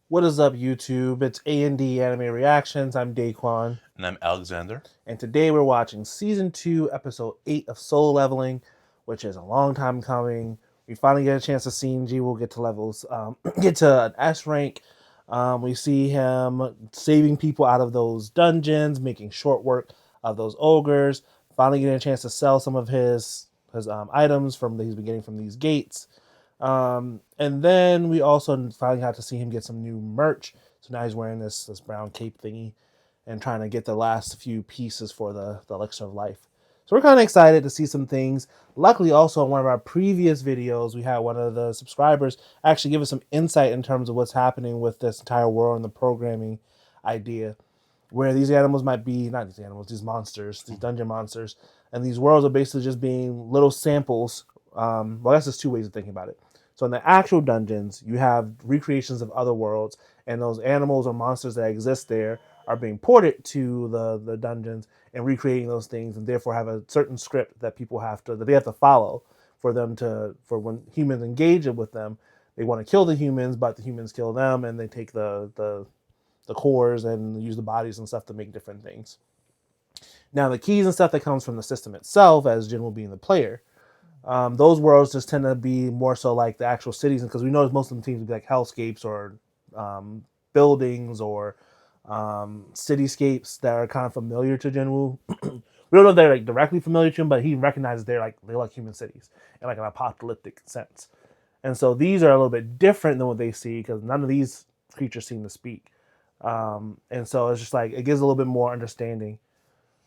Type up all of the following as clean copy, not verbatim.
What is up, YouTube? It's A&D Anime Reactions. I'm Daquan. And I'm Alexander. And today we're watching Season 2, Episode 8 of Soul Leveling, which is a long time coming. We finally get a chance to see Jin-woo get to levels, get to an S rank. We see him saving people out of those dungeons, making short work of those ogres, finally getting a chance to sell some of his items from that he's been getting from these gates. And then we also finally got to see him get some new merch. So now he's wearing this brown cape thingy and trying to get the last few pieces for the elixir of life. So we're kind of excited to see some things. Luckily, also in one of our previous videos, we had one of the subscribers actually give us some insight in terms of what's happening with this entire world and the programming idea, where these animals might be, not these animals, these monsters, these dungeon monsters, and these worlds are basically just being little samples. Well, that's just two ways of thinking about it. So in the actual dungeons, you have recreations of other worlds, and those animals or monsters that exist there are being ported to the dungeons and recreating those things, and therefore have a certain script that people have to that they have to follow for them to for when humans engage with them. They want to kill the humans, but the humans kill them, and they take the cores and use the bodies and stuff to make different things. Now the keys and stuff that comes from the system itself, as Jin will be the player, those worlds just tend to be more so like the actual cities, because we notice most of the teams would be like hellscapes or buildings or cityscapes that are kind of familiar to Jinwoo. We don't know if they're like directly familiar to him, but he recognizes they're like human cities in like an apocalyptic sense. And so these are a little bit different than what they see because none of these creatures seem to speak. And so it's just like it gives a little bit more understanding.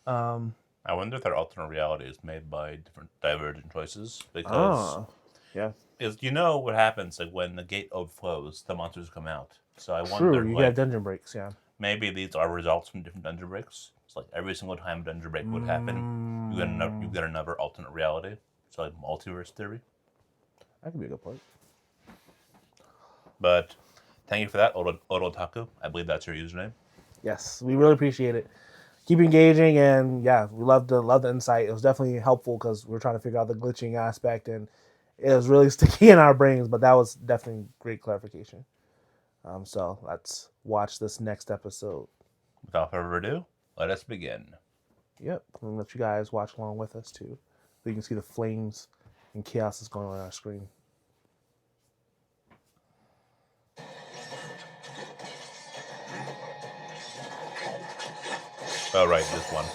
I wonder if their alternate reality is made by different divergent choices. Because Ah, yeah, you know what happens like when the gate overflows, the monsters come out. So I true. wonder You get like dungeon breaks. Yeah. maybe these are results from different dungeon breaks. It's like every single time a dungeon break would happen, you get another alternate reality. So like multiverse theory. That could be a good point. But thank you for that, Otaku. I believe that's your username. Yes, we really appreciate it. Keep engaging, and yeah, we love the insight. It was definitely helpful because we are trying to figure out the glitching aspect, and it was really sticky in our brains. But that was definitely great clarification. So let's watch this next episode. Without further ado, let us begin. Yep, and let you guys watch along with us too, so you can see the flames and chaos that's going on our screen. Oh right, this one.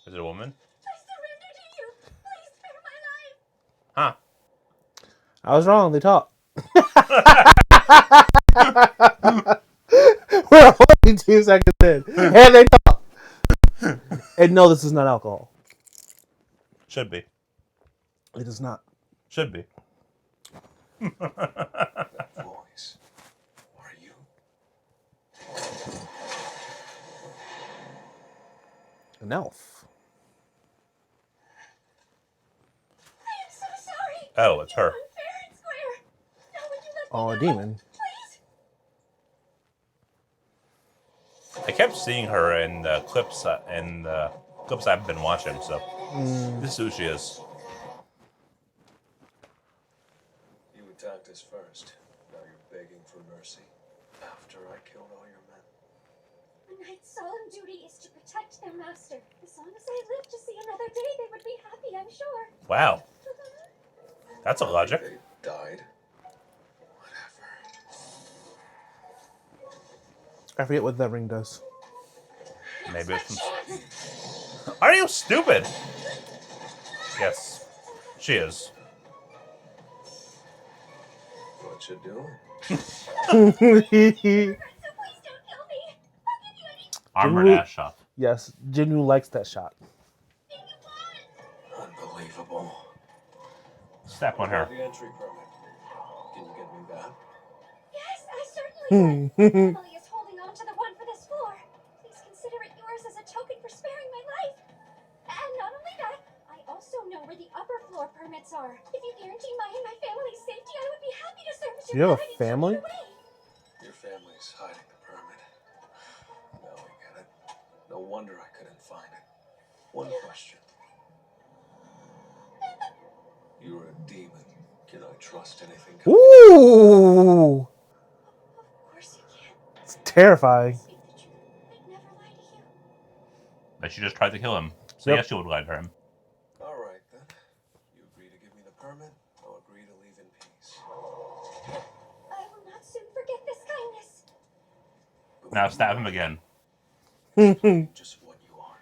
Is it a woman? I surrender to you. Please spare my life. Huh. I was wrong. They talk. We're only 2 seconds in, and they talk. And no, this is not alcohol. Should be. It is not. Should be. Voice. Are you? An elf. I am so sorry. Oh, it's her. Unfair and square. Now would you let me Oh, a go? demon. Please. I kept seeing her in the clips I've been watching. So this is who she is. You attacked us first. Now you're begging for mercy. After I killed all your men. A knight's solemn duty is to protect their master. As long as I live to see another day, they would be happy, I'm sure. Wow, that's a logic. They died. Whatever. I forget what that ring does. Maybe it's from... Are you stupid? Yes, she is. What you doing? So please don't kill me. I'll give you any Armored Jin-woo- ass shot. Yes, Jinwoo likes that shot. thing you want. Unbelievable. Step on her. The entry permit. Can you get me that? Yes, I certainly can. My family is holding on to the one for this floor. Please consider it yours as a token for sparing my life. And not only that, I also know where the upper floor permits are. If you guarantee my and my family's safety, I would be happy to service Do you have a guidance family? either way. Your family's hiding the permit. Now I get it. No wonder I couldn't find it. One question. You were a demon Can I trust anything? Ooh! Of course you can. It's terrifying. Speak the truth. I'd never lie to you. But she just tried to kill him. So Yep. yes, she would lie to him. All right, then. You agree to give me the permit, I'll agree to leave in peace. I will not soon forget this kindness. But Now when stab you him are, again. explain just what you are.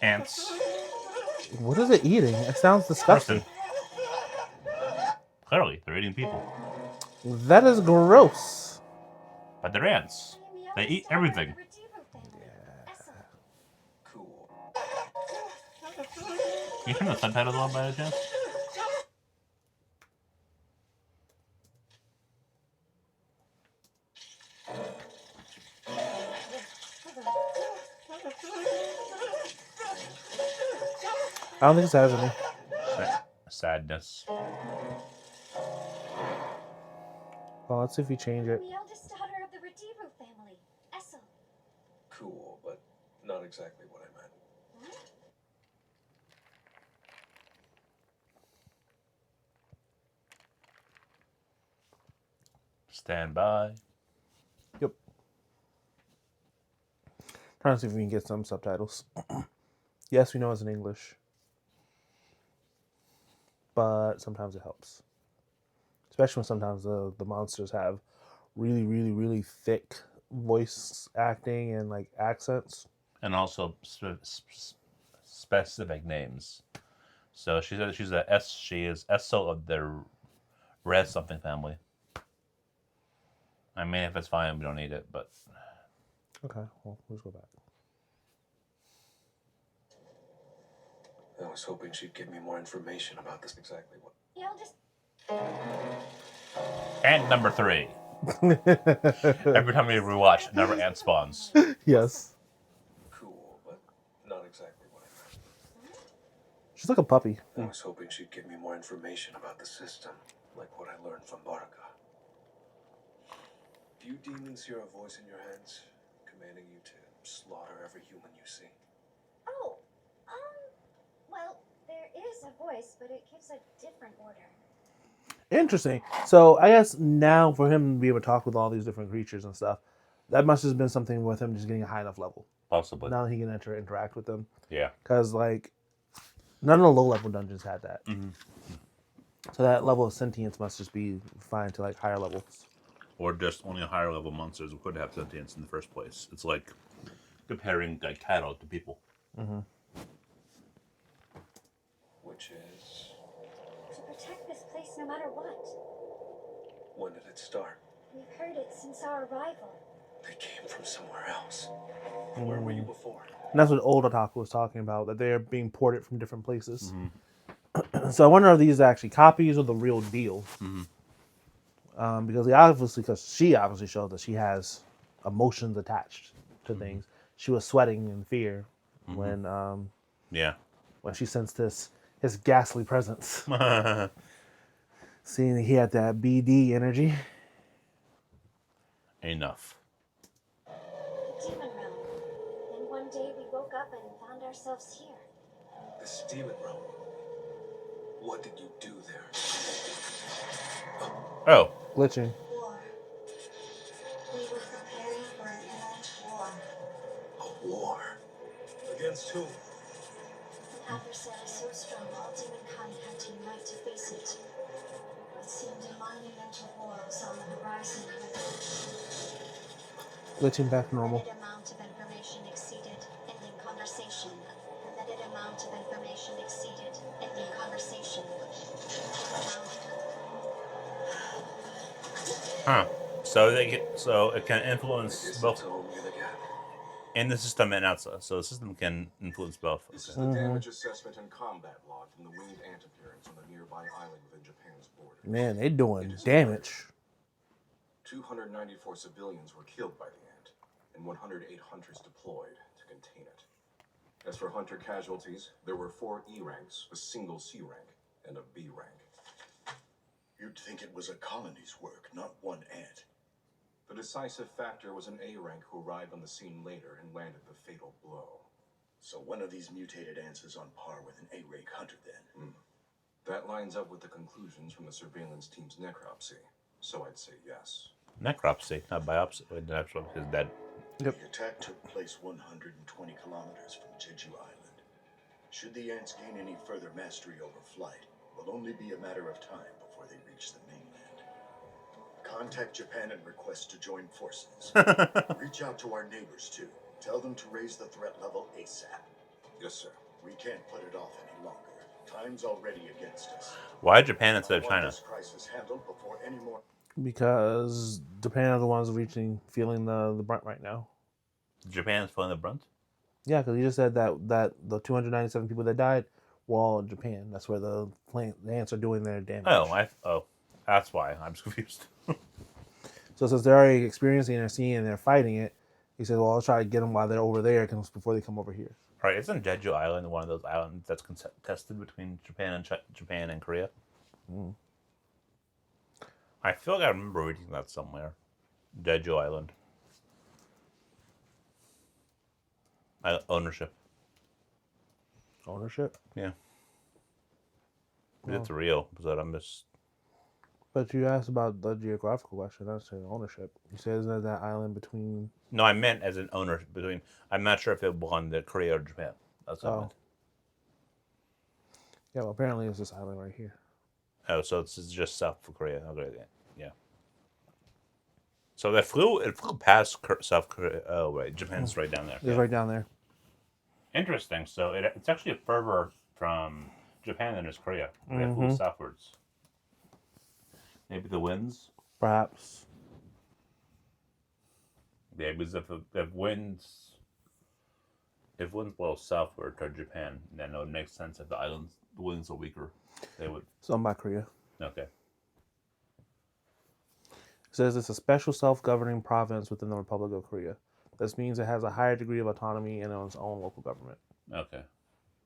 Ants. What is it eating? It sounds disgusting. Person. Clearly, they're eating people. That is gross. But they're ants. I am the They eldest eat daughter of everything. the Redivo family. Essel. Cool. Can you turn the subtitles on by any chance? I don't think it has any. Sadness. Oh, let's see if we change it. The eldest daughter of the Redivo family. Essel. Cool, but not exactly what I meant. What? Stand by. Yep. Trying to see if we can get some subtitles. Yes, we know it's in English. But sometimes it helps. Especially when sometimes the monsters have really, really, really thick voice acting and like accents. And also specific names. So she said she's a S. She is Essel of the Red something family. I mean, if it's fine, we don't need it. But Okay, well, let's go back. I was hoping she'd give me more information about this exactly what. The eldest. ant number 3. Every time we rewatch, another ant spawns. Yes. Cool, but not exactly what I meant. She's like a puppy. I was hoping she'd give me more information about the system, like what I learned from Barca. Do you demons hear a voice in your heads, commanding you to slaughter every human you see? Oh, well, there is a voice, but it gives a different order. Interesting. So I guess now for him to be able to talk with all these different creatures and stuff, that must have been something with him just getting a high enough level. Possibly. Now that he can interact with them. Yeah. Because like none of the low level dungeons had that. Mm-hmm. So that level of sentience must just be fine to like higher levels. Or just only higher level monsters would have sentience in the first place. It's like comparing like cattle to people. Mm-hmm. Which is... To protect this place no matter what. When did it start? We've heard it since our arrival. They came from somewhere else. Where were you before? And that's what old Otaku was talking about, that they're being ported from different places. Mm-hmm. So I wonder if these are actually copies or the real deal. Mm-hmm. Because she obviously showed that she has emotions attached to things. She was sweating in fear when she sensed his ghastly presence. Seeing that he had that BD energy. Enough. The demon realm. Then one day we woke up and found ourselves here. This demon realm. What did you do there? Oh. Glitching. War. We were preparing for an imminent war. A war? Against whom? An adversary so strong all demonkind had to unite to face it. It seemed a monumental war was on the horizon. Glitching back normal. That amount of information exceeded ending conversation. That amount of information exceeded ending conversation. Huh. So it can influence both in the system and outside. So the system can influence both. This is the damage assessment and combat log from the winged ant appearance on the nearby island within Japan's border. Man, they doing damage. 294 civilians were killed by the ant, and 108 hunters deployed to contain it. As for hunter casualties, there were 4 E ranks, a single C rank, and a B rank. You'd think it was a colony's work, not one ant. The decisive factor was an A rank who arrived on the scene later and landed the fatal blow. So one of these mutated ants is on par with an A-rank hunter then. That lines up with the conclusions from the surveillance team's necropsy. So I'd say yes. Necropsy, not biopsy. Wait, necropsy is dead. Yep. The attack took place 120 kilometers from Jeju Island. Should the ants gain any further mastery over flight, it will only be a matter of time before they reach the mainland. Contact Japan and request to join forces. Reach out to our neighbors too. Tell them to raise the threat level ASAP. Yes, sir. We can't put it off any longer. Time's already against us. Why Japan instead of I want China? this crisis handled before any more. Because Japan are the ones feeling the brunt right now. Japan is feeling the brunt? Yeah, because you just said that the 297 people that died were all in Japan. That's where the ants are doing their damage. Oh, that's why. I'm just confused. So since they're already experiencing and seeing and they're fighting it, he said, well, I'll try to get them while they're over there before they come over here. Right, isn't Jeju Island one of those islands that's contested between Japan and Korea? I feel like I remember reading that somewhere. Jeju Island. Ownership. Ownership? Yeah. Oh. It's real, but I'm just... But you asked about the geographical question. I said ownership. You said isn't that island between... No, I meant as an ownership between... I'm not sure if it belonged to Korea or Japan. That's what I meant. Yeah, well, apparently it's this island right here. Oh, so it's just South Korea. Okay, yeah. So it flew past South Korea. Oh, wait, Japan's right down there. It's right down there. Interesting. So it's actually further from Japan than is Korea. It flew southwards. Maybe the winds? Perhaps. Yeah, because if winds blow southward toward Japan, then it would make sense if the winds are weaker. They would. Something about Korea. Okay. It says it's a special self-governing province within the Republic of Korea. This means it has a higher degree of autonomy and its own local government. Okay.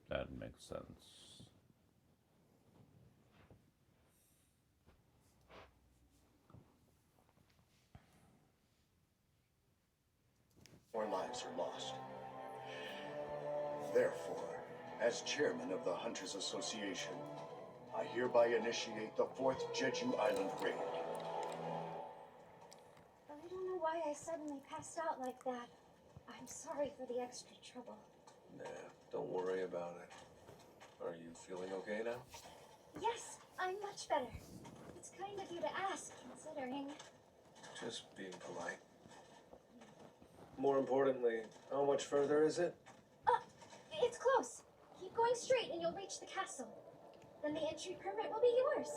That makes sense. More lives are lost. Therefore, as chairman of the Hunters Association, I hereby initiate the 4th Jeju Island raid. I don't know why I suddenly passed out like that. I'm sorry for the extra trouble. Nah, don't worry about it. Are you feeling okay now? Yes, I'm much better. It's kind of you to ask, considering. Just being polite. More importantly, how much further is it? It's close. Keep going straight and you'll reach the castle. Then the entry permit will be yours.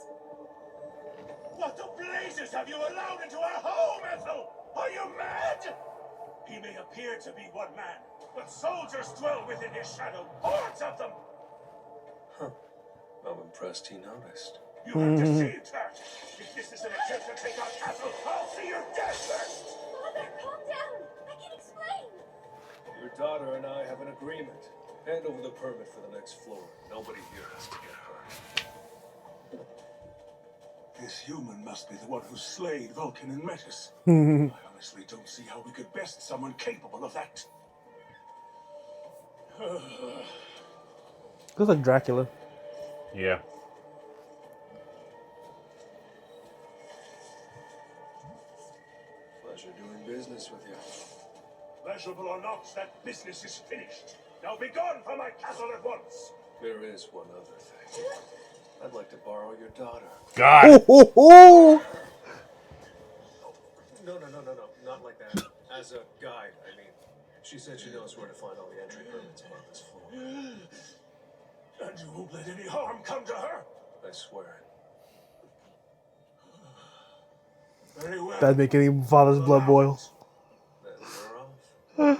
What the blazes have you allowed into our home, Ethel? Are you mad? He may appear to be one man, but soldiers dwell within his shadow, hordes of them. I'm impressed he noticed. You have deceived her. If this is an attempt to take our castle, I'll see your death first. Father, calm down. I can explain. Your daughter and I have an agreement. Hand over the permit for the next floor. Nobody here has to get hurt. This human must be the one who slayed Vulcan and Metis. I honestly don't see how we could best someone capable of that. Looks like Dracula. Yeah. Pleasure doing business with you. Pleasurable or not, that business is finished. Now be gone from my castle at once. There is one other thing. I'd like to borrow your daughter. God! Oh! No, not like that. As a guide, I mean. She said she knows where to find all the entry permits above this floor. And you won't let any harm come to her? I swear it. Very well. That'd make any father's blood boil. Then we're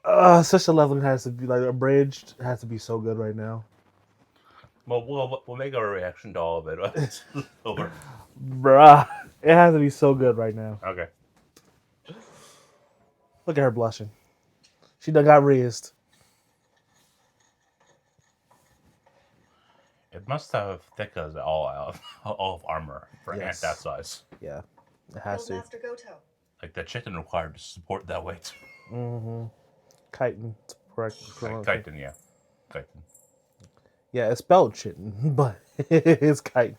off. Such a leveling has to be like abridged. It has to be so good right now. Well, we'll make our reaction to all of it. It's over. Bruh. It has to be so good right now. Okay. Look at her blushing. She done got raised. It must have thick as all of armor for an ant Yes. that size. Yeah. It has to. Master Goto. Like the chicken required to support that weight. Mm-hmm. chitin. Correct. Chitin, yeah. Chitin. Yeah, it's spelled chitin, but it's chitin.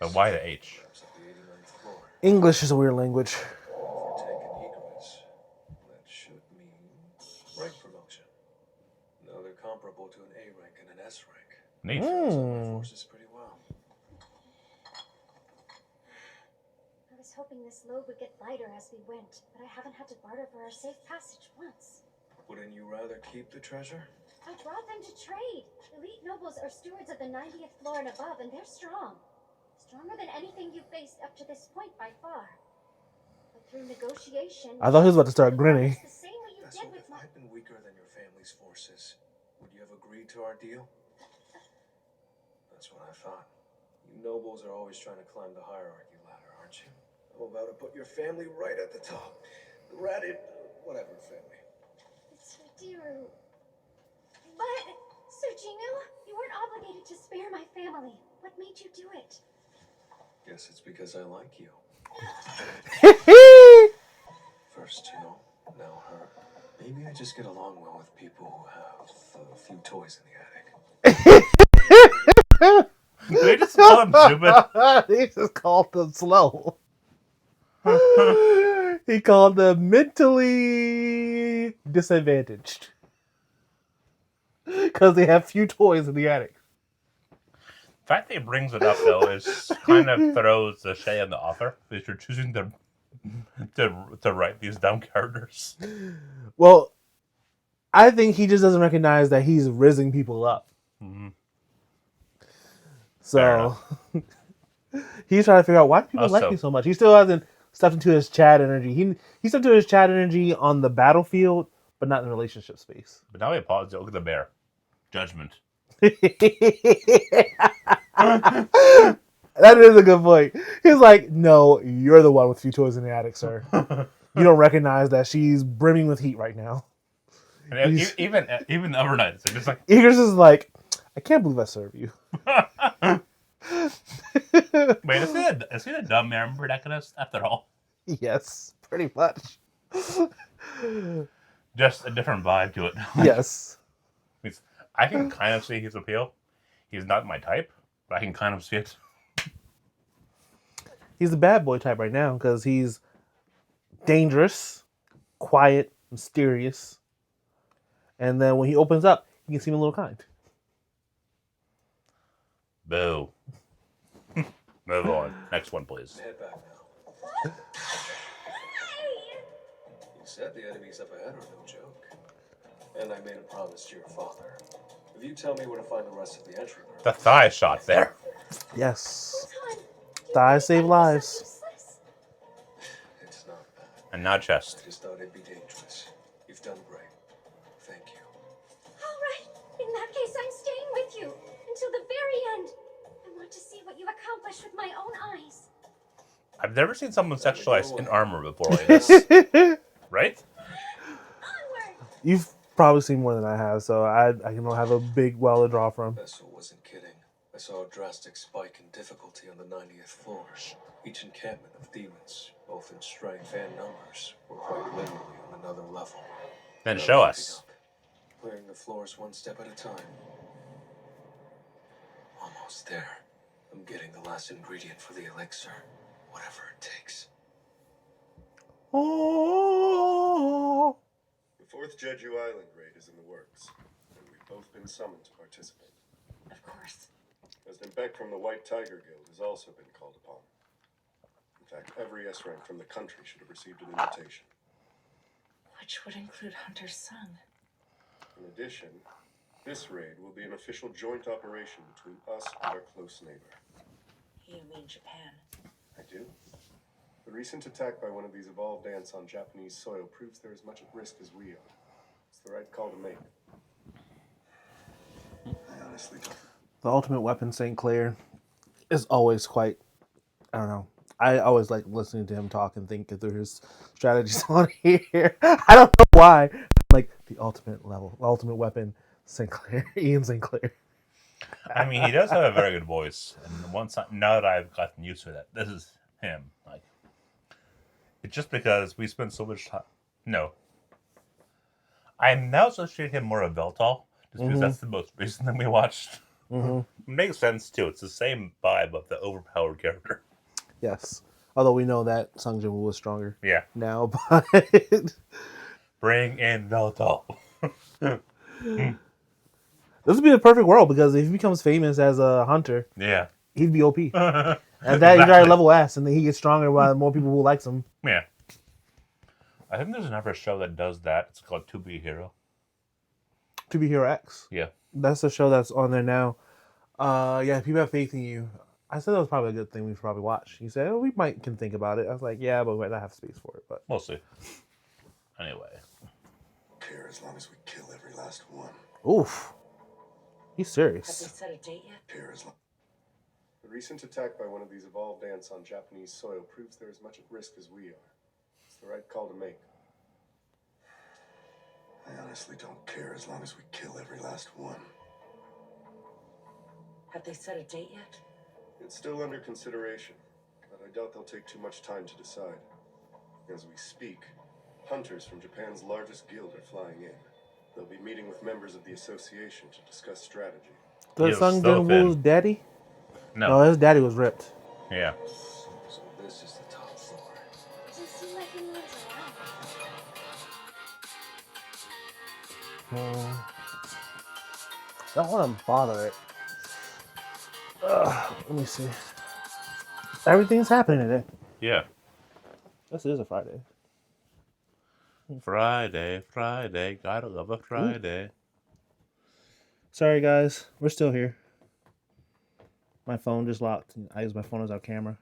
But why the H? Perhaps at the 89th floor. English is a weird language. For taking egress, that should mean rank promotion. Now they're comparable to an A rank and an S rank. Neat. Shows up my forces pretty well. I was hoping this load would get lighter as we went, but I haven't had to barter for our safe passage once. Wouldn't you rather keep the treasure? I brought them to trade. Elite nobles are stewards of the 90th floor and above, and they're strong. Stronger than anything you've faced up to this point by far. But through negotiation... I thought he was about to start grinning. The same way you That's did what with if my... I'd been weaker than your family's forces. Would you have agreed to our deal? That's what I thought. You nobles are always trying to climb the hierarchy ladder, aren't you? I'm about to put your family right at the top. The ratted... whatever family. It's Diru. But, Sir Jin-woo, you weren't obligated to spare my family. What made you do it? Guess it's because I like you. First, now her. Maybe I just get along well with people who have a few toys in the attic. Did they just call him stupid? He just called them slow. He called them mentally disadvantaged. Because they have few toys in the attic. The fact that he brings it up, though, is kind of throws the shade on the author. Because you're choosing to write these dumb characters. Well, I think he just doesn't recognize that he's rizzing people up. Mm-hmm. So he's trying to figure out why people like me so much. He still hasn't stepped into his Chad energy. He stepped into his Chad energy on the battlefield, but not in the relationship space. But now we pause. Look at the bear. Judgment. That is a good point. He's like, no, you're the one with few toys in the attic, sir. You don't recognize that she's brimming with heat right now. And even the other night, it's just like Eagers is like, I can't believe I serve you. Wait, is he the dumb man protagonist after all? Yes, pretty much. Just a different vibe to it. Yes. I can kind of see his appeal. He's not my type, but I can kind of see it. He's the bad boy type right now because he's dangerous, quiet, mysterious. And then when he opens up, you can seem a little kind. Boo. Move on. Next one, please. Head back now. You said the enemies up ahead are no joke. And I made a promise to your father. If you tell me where to find the rest of the entry room... The thigh shot there. Yes. Thighs save lives. It's not bad. And not I chest. just thought it'd be dangerous. You've done great. Thank you. All right. In that case, I'm staying with you until the very end. I want to see what you accomplish with my own eyes. I've never seen someone sexualized in armor before like this. Right? Onward! You've probably seen more than I have, so I can have a big well to draw from. Vessel wasn't kidding. I saw a drastic spike in difficulty on the 90th floor. Each encampment of demons, both in strength and numbers, were quite literally on another level. Then Now show ramping us. up, clearing the floors one step at a time. Almost there. I'm getting the last ingredient for the elixir. Whatever it takes. Oh. The 4th Jeju Island raid is in the works, and we've both been summoned to participate. Of course. President Beck from the White Tiger Guild has also been called upon. In fact, every S rank from the country should have received an invitation. Which would include Hunter's son. In addition, this raid will be an official joint operation between us and our close neighbor. You mean Japan? I do. The recent attack by one of these evolved ants on Japanese soil proves they're as much at risk as we are. It's the right call to make. I honestly don't. The ultimate weapon, St. Clair, is always quite, I don't know. I always like listening to him talk and think through his strategies on here. I don't know why. Like the ultimate weapon, St. Clair, Ian St. Clair. I mean, he does have a very good voice. And now that I've gotten used to that, this is him. Like, it's just because we spend so much time. No. I now associate him more of Veltal, just because that's the most recent thing we watched. Mhm. Makes sense too. It's the same vibe of the overpowered character. Yes. Although we know that Sung Jin-woo is stronger Yeah. now, but Bring in Veltal. this would be the perfect world because if he becomes famous as a hunter, Yeah. he'd be OP. At that, Exactly. he's already level S, and then he gets stronger while more people who likes him. Yeah. I think there's another show that does that. It's called To Be a Hero. To Be Hero X. Yeah. That's the show that's on there now. Yeah, people have faith in you. I said that was probably a good thing we should probably watch. He said, we might can think about it. I was like, yeah, but we might not have space for it. But We'll see. Anyway. Care as long as we kill every last one. oof, he's Have serious. they set a date yet? Care as long. The recent attack by one of these evolved ants on Japanese soil proves they're as much at risk as we are. It's the right call to make. I honestly don't care as long as we kill every last one. Have they set a date yet? It's still under consideration, but I doubt they'll take too much time to decide. As we speak, hunters from Japan's largest guild are flying in. They'll be meeting with members of the association to discuss strategy. The He was Sung so Jin-woo's thin. daddy? No. No, his daddy was ripped. Yeah. So this is the top floor. Doesn't seem like anyone's around. Don't want to bother it. Let me see. Everything's happening today. Yeah. This is a Friday. Friday. Gotta love a Friday. Sorry, guys. We're still here. My phone just locked. I use my phone as our camera.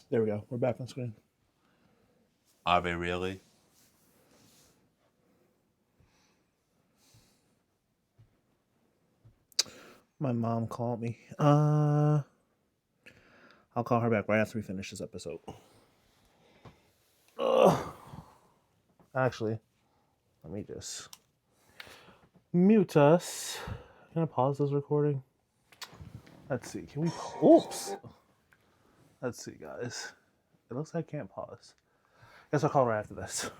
There we go. We're back on screen. Are they really? My mom called me. I'll call her back right after we finish this episode. Actually, let me just mute us. Can I pause this recording? Let's see. Can we? Oops. Let's see, guys. It looks like I can't pause. Guess I'll call right after this.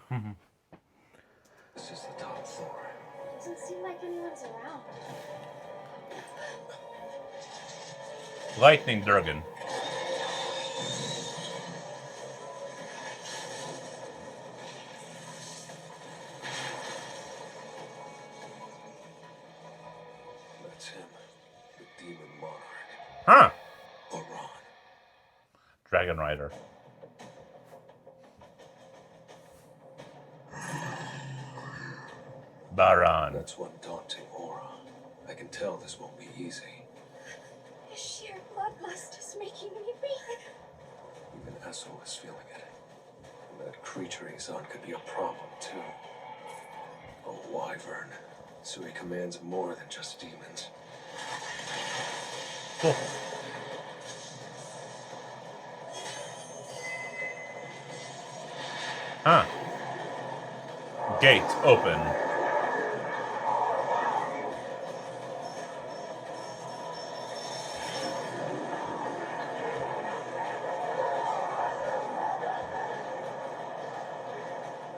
This is the top floor. Doesn't seem like anyone's around. Lightning Durgan. That's him, the demon monarch, Huh. Baran. Dragon Rider. Baran. That's one daunting aura. I can tell this won't be easy. The sheer bloodlust is making me weak. Even Esso is feeling it. And that creature he's on could be a problem, too. A wyvern. So he commands more than just demons. Huh. Gate open.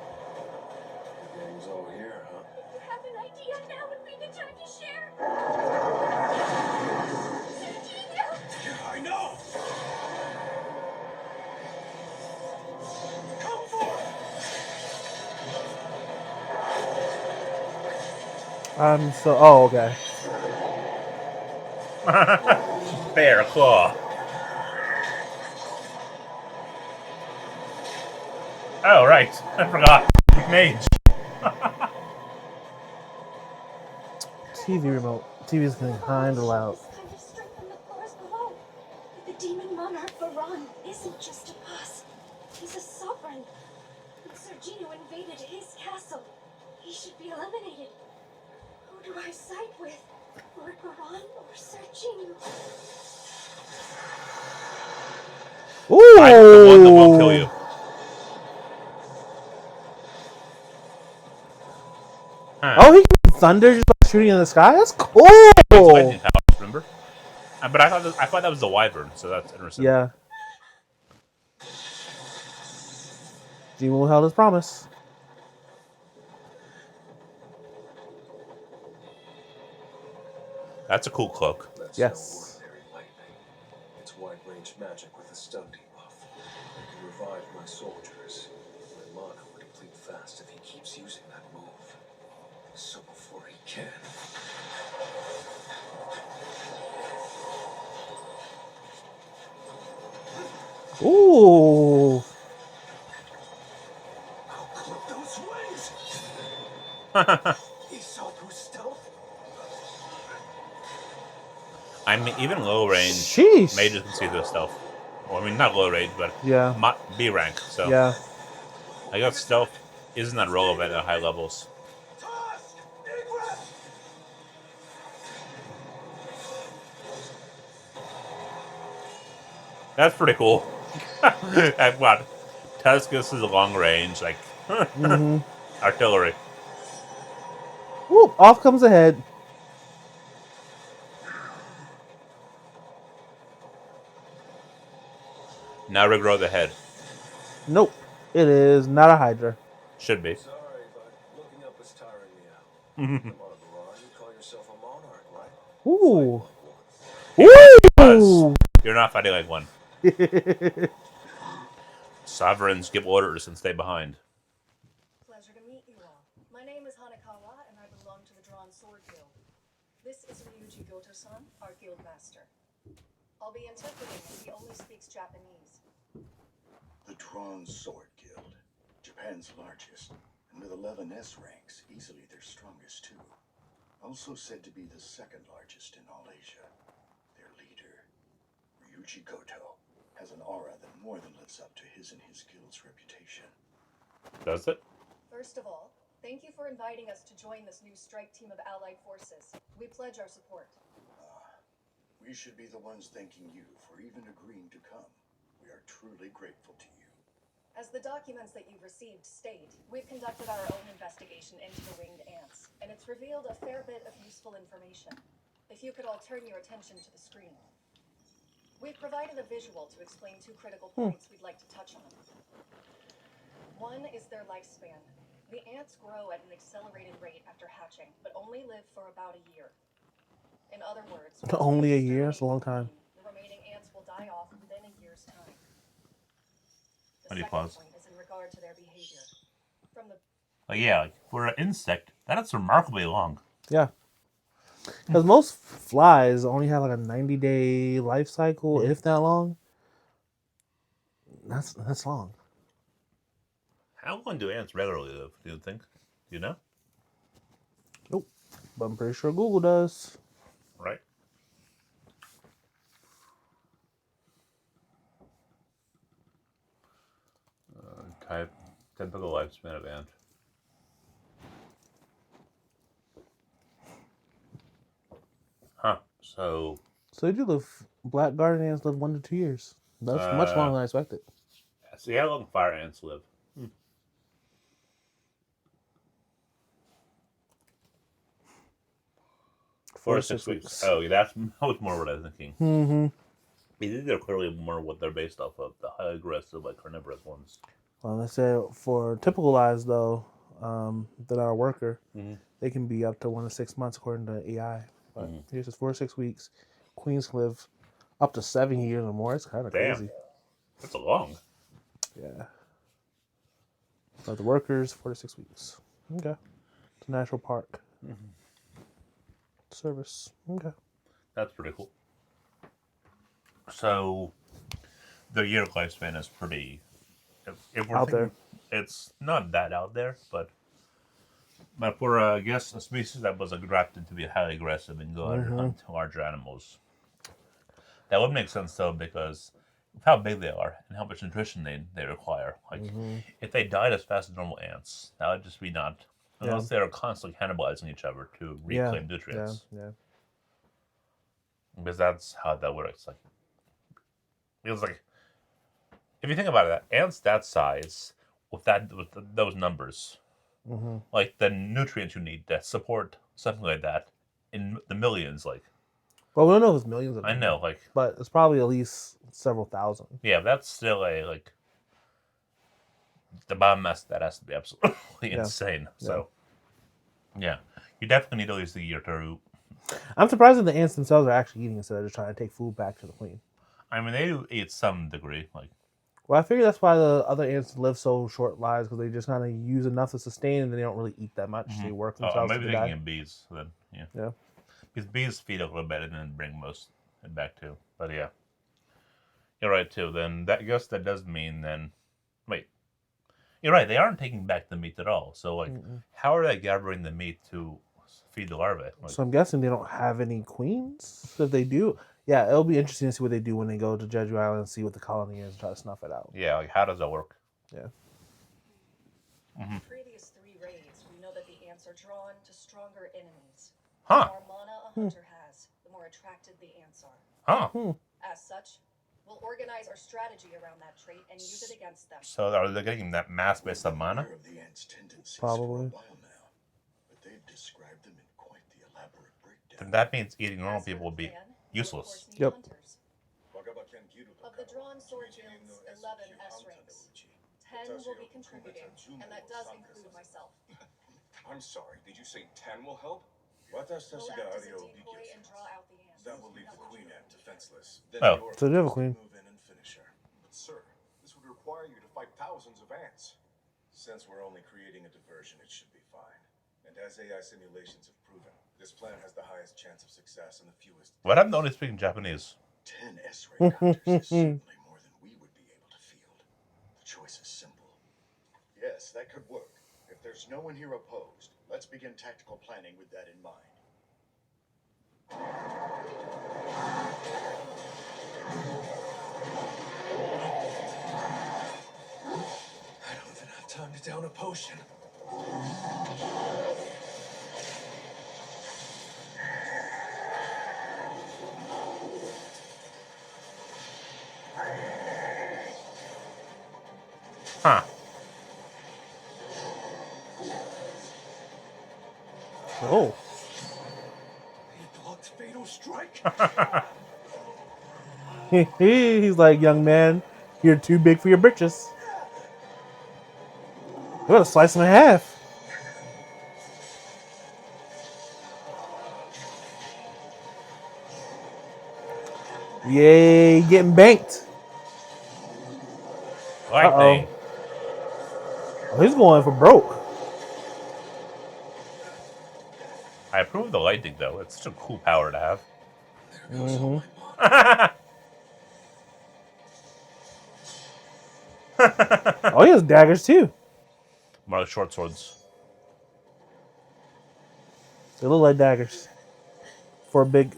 The gang's all here, huh? You have an idea now would be the time to share. Sergio! Yeah, I know! Come forth! Oh, okay. Bear claw. Oh, right. I forgot. Mage. TV remote. TV's getting kind of loud. This kind of strength on the floors below. But the demon monarch Baran isn't just a boss. He's a sovereign. When Sergino invaded his castle, he should be eliminated. Who do I side with? Lord Baran or Sergino? Ooh! I'm the one that won't kill you. Huh. Oh, he can thunder just by shooting in the sky? That's cool! Lightning powers, remember? But I thought that was the wyvern, so that's interesting. Yeah. Jin-woo held his promise. That's a cool cloak. That's Yes. no ordinary lightning. It's wide-range magic with a stun debuff. I can revive my soldiers. My mana will deplete fast if he keeps using that move. So before he can... Ooh. I'll clip those wings! He saw through stealth. I mean, even low range Sheesh. mages can see this stealth. Well, I mean, not low range, but Yeah. B rank. So Yeah. I guess stealth isn't that relevant at high levels. Tusk! Egress! That's pretty cool. And what? Tuscus is a long range, like artillery. Woo, off comes the head. Now regrow the head. Nope. It is not a Hydra. Should be. Sorry, but looking up is tiring me out. Come on, Baron. You call yourself a monarch, right? Ooh. Because you're not fighting like one. Ooh. Sovereigns give orders and stay behind. Pleasure to meet you all. My name is Hanakawa, and I belong to the Drawn Sword Guild. This is Ryuji Goto-san, our guild master. I'll be interpreting as he only speaks Japanese. The Drawn Sword Guild, Japan's largest, and with 11 S ranks, easily their strongest too. Also said to be the second largest in all Asia. Their leader, Ryuji Goto, has an aura that more than lives up to his and his guild's reputation. Does it? First of all, thank you for inviting us to join this new strike team of allied forces. We pledge our support. We should be the ones thanking you for even agreeing to come. We are truly grateful to you. As the documents that you've received state, we've conducted our own investigation into the winged ants, and it's revealed a fair bit of useful information. If you could all turn your attention to the screen. We've provided a visual to explain two critical points we'd like to touch on. One is their lifespan. The ants grow at an accelerated rate after hatching, but only live for about a year. In other words, Only a year? That's a long time. The remaining ants will die off within a year's time. The How do you second pause? point is in regard to their behavior. From the Like, yeah, like, for an insect, that's remarkably long. Yeah. Because most flies only have like a 90-day life cycle, if that long. That's long. How long do ants regularly live, do you think? Do you know? Nope. But I'm pretty sure Google does. Right? Type typical lifespan of ant. Huh. So So they do live. Black garden ants live 1 to 2 years. That's much longer than I expected. see how long fire ants live. 4 to 6 weeks. Oh, yeah, that was more what I was thinking. Mm-hmm. These are clearly more what they're based off of, the highly aggressive, like carnivorous ones. Well, they said for typical eyes though, that are a worker, they can be up to 1 to 6 months according to AI. But here's just 4 to 6 weeks. Queens can live up to 7 years or more. It's kind of Damn. crazy. That's a long. Yeah. But the workers 4 to 6 weeks. Okay. It's a national park. Service. Okay. That's pretty cool. So, the year lifespan is pretty. If we're Out there. it's not that out there, but for I guess a species that was adapted to be highly aggressive and go out and hunt larger animals, that would make sense though because of how big they are and how much nutrition they require. Like if they died as fast as normal ants, that would just be not. Unless they're constantly cannibalizing each other to reclaim nutrients. Yeah. Because that's how that works. Like, it's like if you think about it, ants that size with those numbers, like the nutrients you need to support something like that in the millions. Like, Well, we don't know if it's millions of them. I know, like, But it's probably at least several thousand. yeah, that's still a like the biomass that has to be absolutely Yeah. insane. So, yeah, you definitely need at least a year to. I'm surprised that the ants themselves are actually eating instead of just trying to take food back to the queen. I mean, they do eat some degree, like. Well, I figure that's why the other ants live so short lives because they just kind of use enough to sustain and they don't really eat that much. They work themselves maybe to thinking die. of bees then. Yeah. Yeah. Because bees feed a little bit and then bring most it back too. But yeah, you're right too. Then I guess that does mean then. Wait, you're right. They aren't taking back the meat at all. So like, how are they gathering the meat to feed the larvae? Like, So I'm guessing they don't have any queens. If they do, yeah, it'll be interesting to see what they do when they go to Jeju Island and see what the colony is and try to snuff it out. yeah, like how does that work? Yeah. Previous 3 raids, we know that the ants are drawn to stronger enemies. Huh? The more mana a hunter has, the more attracted the ants are. Huh? As such, we'll organize our strategy around that trait and use it against them. So are they getting that mass based on mana? Aware of the ants' tendencies Probably. for a while now, but they've described them in quite the elaborate breakdown. Then that means eating normal As for people will the be plan, we'll of useless. course need Yep. hunters. Of the drawn sword guild's 11 S ranks, 10 will be contributing, and that does include myself. I'm sorry, did you say 10 will help? We'll act as a decoy and draw out the ants. That will leave the queen ant defenseless. Then Oh. your So they have a hunters queen. can move in and finish her. But sir, this would require you to fight thousands of ants. Since we're only creating a diversion, it should be fine. And as AI simulations have proven, this plan has the highest chance of success and the fewest. What happened to only speaking Japanese? 10 S-rank hunters is certainly more than we would be able to field. The choice is simple. Yes, that could work. If there's no one here opposed, let's begin tactical planning with that in mind. I don't even have time to down a potion. Huh? Oh. He blocked fatal strike. He's like, young man, you're too big for your britches. I'm gonna slice him in half. Yay, getting banked. Lightning. Oh, he's going for broke. I approve of the lightning though. It's such a cool power to have. There goes all my mana. Oh, he has daggers too. More like short swords. They look like daggers. For a big,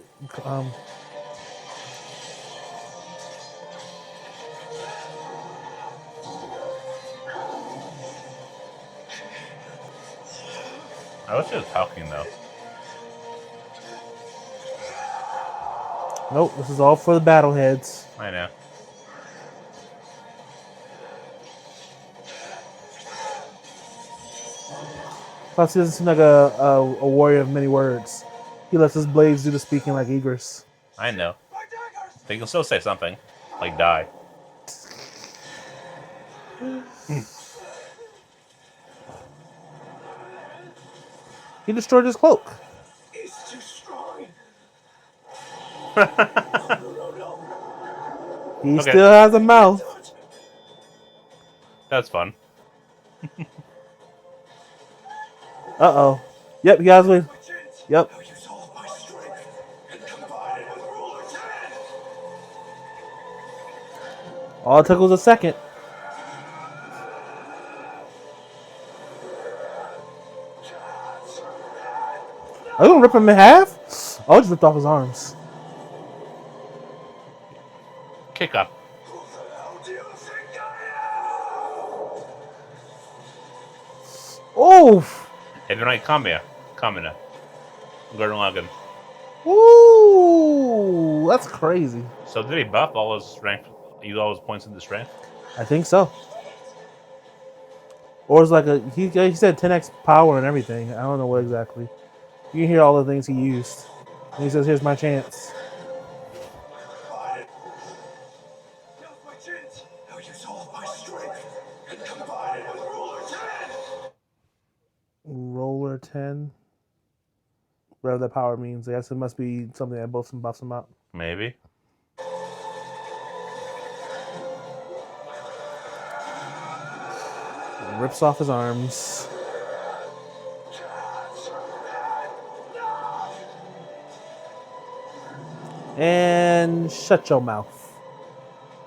I was just talking though. nope, this is all for the battle heads. I know. Plus, he doesn't seem like a warrior of many words. He lets his blades do the speaking like Egress. I know. They can still say something, like die. He destroyed his cloak. He's too strong. He Okay. still has a mouth. That's fun. Uh-oh. Yep, you guys win. Yep. I'll use all of my strength and combine it with Ruler's hand. All it took was a second. Are you gonna rip him in half? Oh, I just ripped off his arms. Kick up. Who the hell do you think I am? Oh! Every night, Kamiya. Kamina. Gordon Logan. Ooh! That's crazy. So did he buff all his strength? Use all his points into strength? I think so. Or it's like he said 10x power and everything. I don't know what exactly. You can hear all the things he used. And he says, here's my chance. Now's my chance. I'll use all of my strength and combine it with power 10. Whatever that power means. I guess it must be something that buffs him out. Maybe. Rips off his arms. And shut your mouth.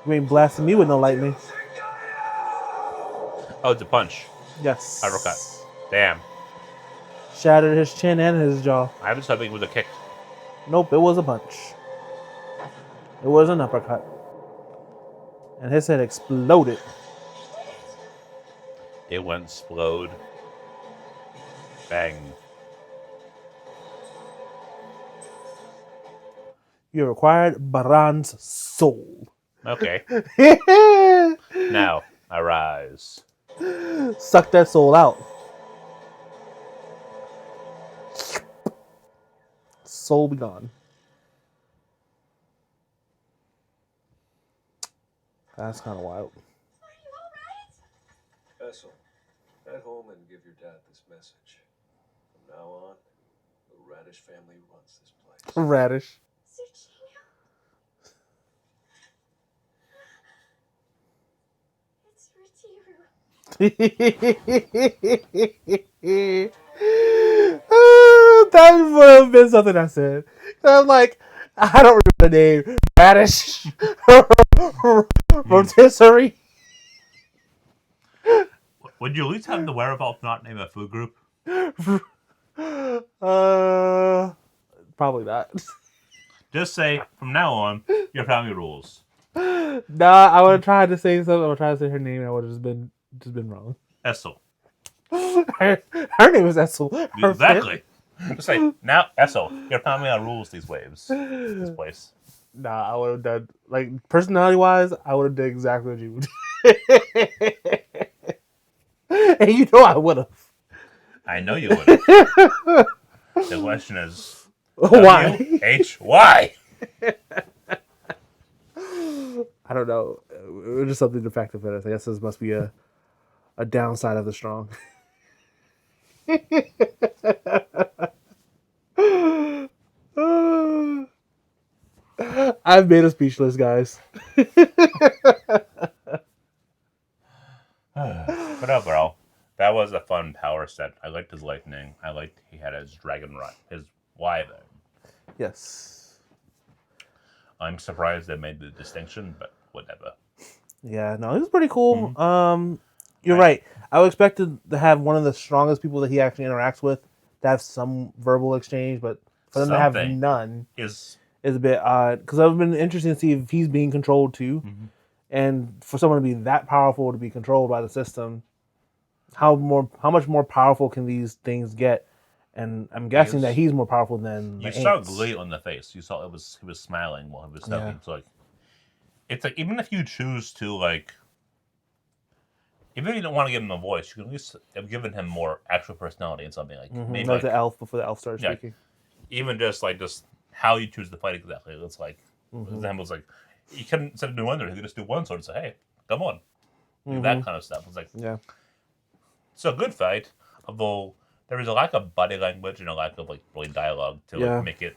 You ain't blasting me with no lightning. Oh, it's a punch. Yes. Uppercut. Damn. Shattered his chin and his jaw. I was hoping it was a kick. Nope, it was a punch. It was an uppercut. And his head exploded. It went explode. Bang. You required Baran's soul. Okay. Now, arise. Suck that soul out. Soul be gone. That's kind of wild. Are you alright? Essel, head home and give your dad this message. From now on, the Radish family runs this place. Radish. Serginho? It's That would have been something I said. I'm like, I don't remember the name. Radish. Rotisserie. Would you at least have the wherewithal to not name a food group? Probably not. Just say, from now on, your family rules. Nah, I would have tried to say something. I would try to say her name. And I would have just been wrong. Essel. Her name is Essel. Her Exactly. Just say, now, Essel, your family rules these waves. This place. Nah, I would have done, like, personality-wise, I would have done exactly what you would do. And you know I would have. I know you would have. The question is, Why? why? I don't know. It was just something to factor for us. I guess this must be a downside of the strong. I've made a speechless, guys. But overall, that was a fun power set. I liked his lightning. I liked he had his dragon run, his wyvern. Yes. I'm surprised they made the distinction, but whatever. Yeah, no, it was pretty cool. You're right. I would expect to have one of the strongest people that he actually interacts with to have some verbal exchange, but for them to have none is a bit odd. Because I've been interested to see if he's being controlled too, and for someone to be that powerful to be controlled by the system, how much more powerful can these things get? And I'm guessing that he's more powerful than you the saw ants. glee on the face. You saw he was smiling while he was talking. Yeah. So it's like even if you choose to even if you don't want to give him a voice, you can at least have given him more actual personality and something maybe like the elf before the elf started speaking. Even just how you choose to fight exactly. It's like examples like you couldn't instead of doing one, you could just do one sword and say, "Hey, come on," that kind of stuff. It's like it's a good fight, although there is a lack of body language and a lack of really dialogue to make it.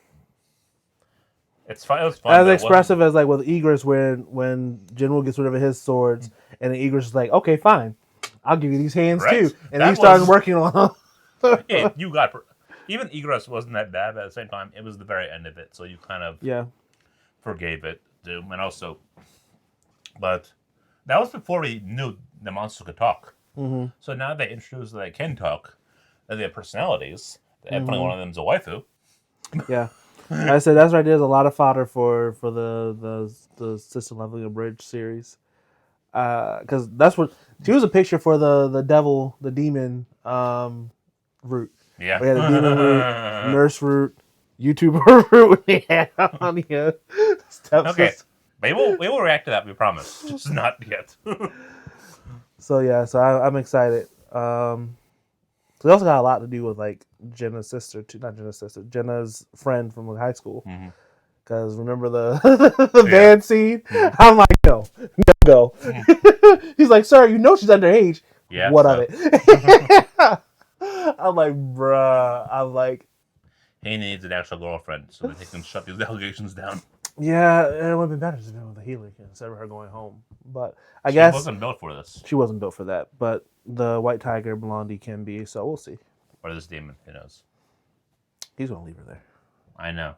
It's fun. It was fun. As expressive as like with Egress, when Jin-woo gets rid of his swords, and then Egress is like, "Okay, fine, I'll give you these hands too," and he starts working on. You got even Egress wasn't that bad, but at the same time, it was the very end of it, so you kind of forgave it. And also, but that was before we knew the monsters could talk. So now they introduced that they can talk, that they have personalities. Definitely one of them is a waifu. Yeah. I said that's right. There's a lot of fodder for the System Leveling Abridged series, because that's what she was a picture for the demon route. Yeah, we had a demon route, nurse route, YouTuber route. We had on the steps. Okay, we will react to that. We promise, just not yet. So I'm excited. So they also got a lot to do with like Jenna's sister, not Jenna's sister, Jenna's friend from high school. Because remember the band scene? I'm like, no, go. He's like, sir, you know she's underage. Yeah. What of it? I'm like, bruh. I'm like, He needs an actual girlfriend so that he can shut these allegations down. yeah, it would have been better to have been with a Healy instead of her going home. But I She guess wasn't built for this. she wasn't built for that. But the White Tiger Blondie can be, so we'll see. Or this demon, who knows? He's gonna leave her there. I know.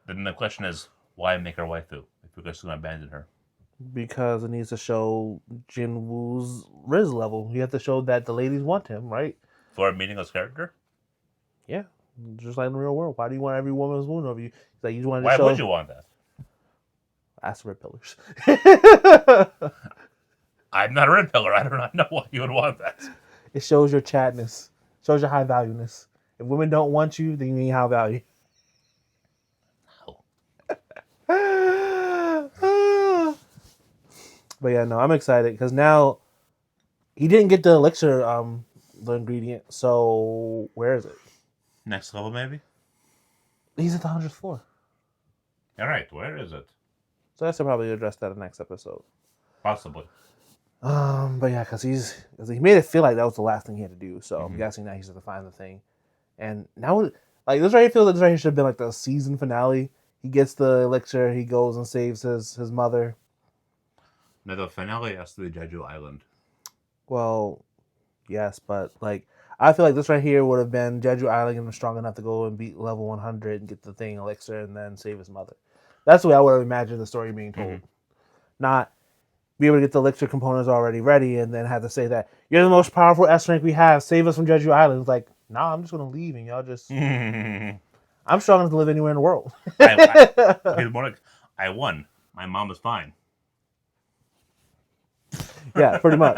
Then the question is, why make her waifu if you're just going to abandon her? Because it needs to show Jin-woo's Riz level. You have to show that the ladies want him, right? For a meaningless character? Yeah, just like in the real world. Why do you want every woman's wound over you? It's like you just want to Why show. would you want that? Ask the red pillars. I'm not a red pillar. I do not know why you would want that. It shows your chatness. Shows your high valueness. If women don't want you, then you ain't high value. No. But yeah, no, I'm excited because now he didn't get the elixir, the ingredient. So where is it? Next level, maybe? He's at the 100th floor. All right, where is it? So that's probably address that in the next episode. Possibly. But yeah, because he made it feel like that was the last thing he had to do. So I'm guessing now he's going to find the thing. And now, like, this right here feels like this right here should have been like the season finale. He gets the elixir, he goes and saves his mother. No, the finale has to be Jeju Island. Well, yes, but like I feel like this right here would have been Jeju Island and was strong enough to go and beat level 100 and get the thing elixir and then save his mother. That's the way I would have imagined the story being told. Not be able to get the elixir components already ready and then have to say that you're the most powerful S rank we have. Save us from Jeju Island. It's like, nah, I'm just gonna leave and y'all just. I'm strong enough to live anywhere in the world. I won. My mom was fine. Yeah, pretty much.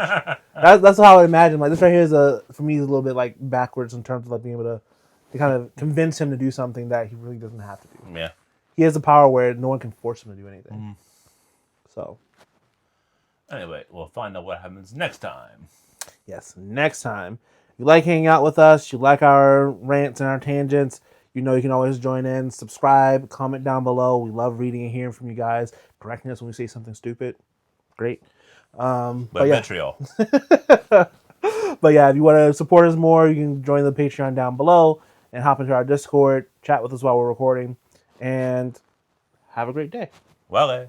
That's how I imagine. Like this right here is for me is a little bit like backwards in terms of like being able to kind of convince him to do something that he really doesn't have to do. Yeah. He has the power where no one can force him to do anything. So. Anyway, we'll find out what happens next time. Yes, next time. If you like hanging out with us, you like our rants and our tangents, you know you can always join in, subscribe, comment down below. We love reading and hearing from you guys, correcting us when we say something stupid. Great. But yeah. Vitriol. But yeah, if you want to support us more, you can join the Patreon down below and hop into our Discord, chat with us while we're recording, and have a great day. Well,